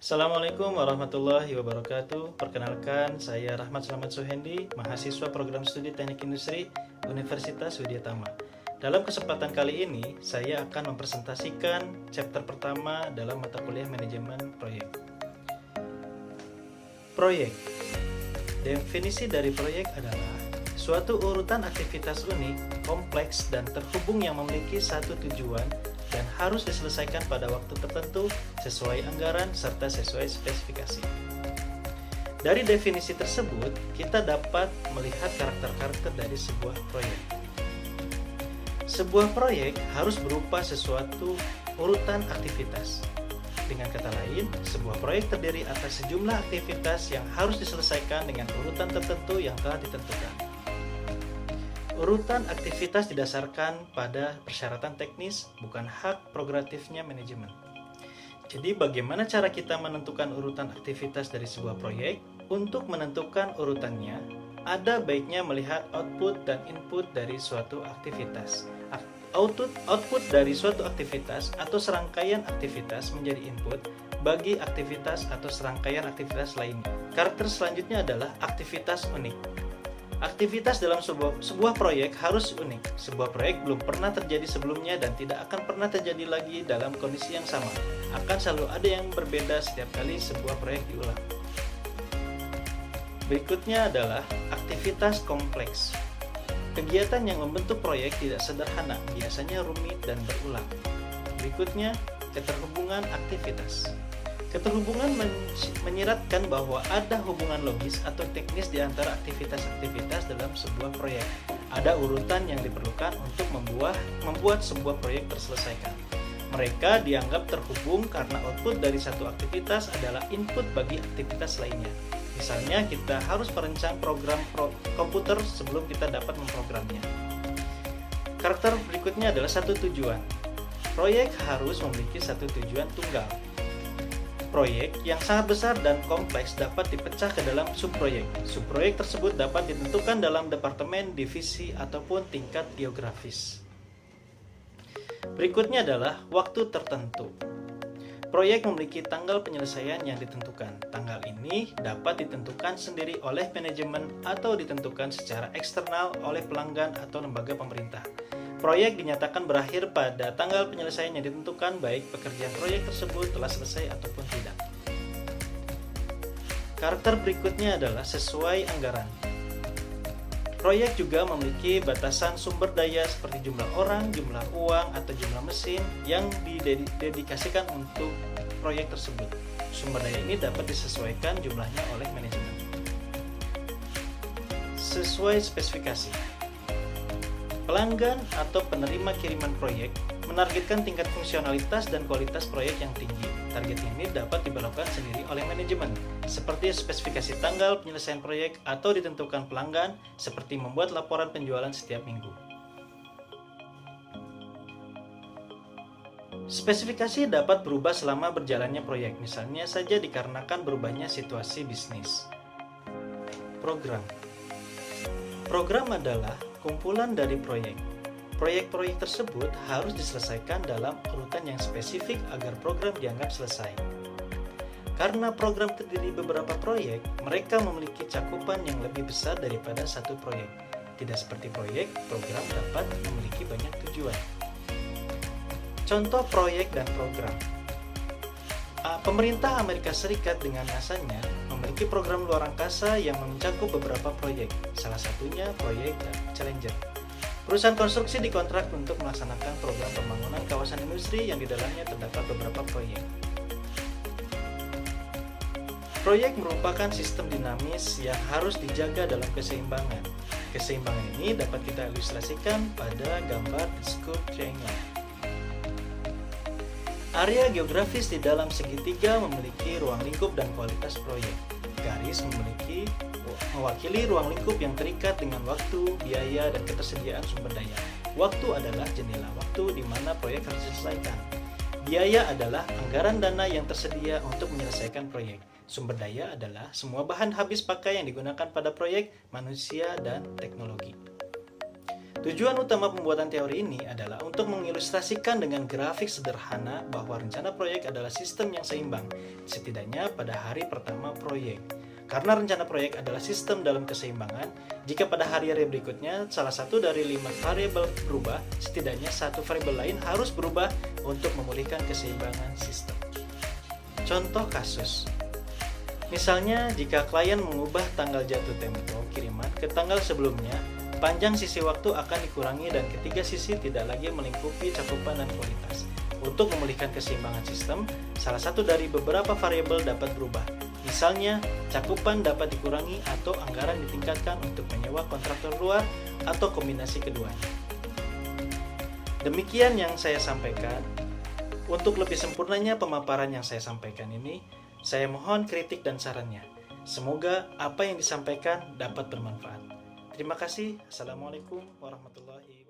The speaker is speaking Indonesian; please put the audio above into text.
Assalamualaikum warahmatullahi wabarakatuh. Perkenalkan, saya Rahmat Slamet Suhendi, mahasiswa program studi Teknik Industri Universitas Widyatama. Dalam kesempatan kali ini, saya akan mempresentasikan chapter pertama dalam mata kuliah manajemen proyek. Proyek. Definisi dari proyek adalah suatu urutan aktivitas unik, kompleks, dan terhubung yang memiliki satu tujuan dan harus diselesaikan pada waktu tertentu sesuai anggaran serta sesuai spesifikasi. Dari definisi tersebut, kita dapat melihat karakter-karakter dari sebuah proyek. Sebuah proyek harus berupa sesuatu urutan aktivitas. Dengan kata lain, sebuah proyek terdiri atas sejumlah aktivitas yang harus diselesaikan dengan urutan tertentu yang telah ditentukan. Urutan aktivitas didasarkan pada persyaratan teknis, bukan hak prerogatifnya manajemen. Jadi bagaimana cara kita menentukan urutan aktivitas dari sebuah proyek? Untuk menentukan urutannya, ada baiknya melihat output dan input dari suatu aktivitas. Output dari suatu aktivitas atau serangkaian aktivitas menjadi input bagi aktivitas atau serangkaian aktivitas lainnya. Karakter selanjutnya adalah aktivitas unik. Aktivitas dalam sebuah proyek harus unik. Sebuah proyek belum pernah terjadi sebelumnya dan tidak akan pernah terjadi lagi dalam kondisi yang sama. Akan selalu ada yang berbeda setiap kali sebuah proyek diulang. Berikutnya adalah aktivitas kompleks. Kegiatan yang membentuk proyek tidak sederhana, biasanya rumit dan berulang. Berikutnya, keterhubungan aktivitas. Keterhubungan menyiratkan bahwa ada hubungan logis atau teknis di antara aktivitas-aktivitas dalam sebuah proyek. Ada urutan yang diperlukan untuk membuat sebuah proyek terselesaikan. Mereka dianggap terhubung karena output dari satu aktivitas adalah input bagi aktivitas lainnya. Misalnya, kita harus merancang program komputer sebelum kita dapat memprogramnya. Karakter berikutnya adalah satu tujuan. Proyek harus memiliki satu tujuan tunggal. Proyek yang sangat besar dan kompleks dapat dipecah ke dalam subproyek. Subproyek tersebut dapat ditentukan dalam departemen, divisi, ataupun tingkat geografis. Berikutnya adalah waktu tertentu. Proyek memiliki tanggal penyelesaian yang ditentukan. Tanggal ini dapat ditentukan sendiri oleh manajemen atau ditentukan secara eksternal oleh pelanggan atau lembaga pemerintah. Proyek dinyatakan berakhir pada tanggal penyelesaian yang ditentukan, baik pekerjaan proyek tersebut telah selesai ataupun tidak. Karakter berikutnya adalah sesuai anggaran. Proyek juga memiliki batasan sumber daya seperti jumlah orang, jumlah uang, atau jumlah mesin yang didedikasikan untuk proyek tersebut. Sumber daya ini dapat disesuaikan jumlahnya oleh manajemen. Sesuai spesifikasi. Pelanggan atau penerima kiriman proyek menargetkan tingkat fungsionalitas dan kualitas proyek yang tinggi. Target ini dapat diberlakukan sendiri oleh manajemen, seperti spesifikasi tanggal penyelesaian proyek atau ditentukan pelanggan, seperti membuat laporan penjualan setiap minggu. Spesifikasi dapat berubah selama berjalannya proyek, misalnya saja dikarenakan berubahnya situasi bisnis. Program. Program adalah kumpulan dari proyek. Proyek-proyek tersebut harus diselesaikan dalam urutan yang spesifik agar program dianggap selesai. Karena program terdiri beberapa proyek, mereka memiliki cakupan yang lebih besar daripada satu proyek. Tidak seperti proyek, program dapat memiliki banyak tujuan. Contoh proyek dan program. Pemerintah Amerika Serikat dengan NASA-nya memiliki program luar angkasa yang mencakup beberapa proyek, salah satunya proyek Challenger. Perusahaan konstruksi dikontrak untuk melaksanakan program pembangunan kawasan industri yang di dalamnya terdapat beberapa proyek. Proyek merupakan sistem dinamis yang harus dijaga dalam keseimbangan. Keseimbangan ini dapat kita ilustrasikan pada gambar scope triangle. Area geografis di dalam segitiga memiliki ruang lingkup dan kualitas proyek. Garis mewakili ruang lingkup yang terikat dengan waktu, biaya, dan ketersediaan sumber daya. Waktu adalah jendela waktu di mana proyek harus diselesaikan. Biaya adalah anggaran dana yang tersedia untuk menyelesaikan proyek. Sumber daya adalah semua bahan habis pakai yang digunakan pada proyek, manusia, dan teknologi. Tujuan utama pembuatan teori ini adalah untuk mengilustrasikan dengan grafik sederhana bahwa rencana proyek adalah sistem yang seimbang, setidaknya pada hari pertama proyek. Karena rencana proyek adalah sistem dalam keseimbangan, jika pada hari-hari berikutnya salah satu dari 5 variabel berubah, setidaknya satu variabel lain harus berubah untuk memulihkan keseimbangan sistem. Contoh kasus. Misalnya, jika klien mengubah tanggal jatuh tempo kiriman ke tanggal sebelumnya, panjang sisi waktu akan dikurangi dan ketiga sisi tidak lagi melingkupi cakupan dan kualitas. Untuk memulihkan keseimbangan sistem, salah satu dari beberapa variabel dapat berubah. Misalnya, cakupan dapat dikurangi atau anggaran ditingkatkan untuk menyewa kontraktor luar atau kombinasi keduanya. Demikian yang saya sampaikan. Untuk lebih sempurnanya pemaparan yang saya sampaikan ini, saya mohon kritik dan sarannya. Semoga apa yang disampaikan dapat bermanfaat. Terima kasih. Assalamualaikum warahmatullahi wabarakatuh.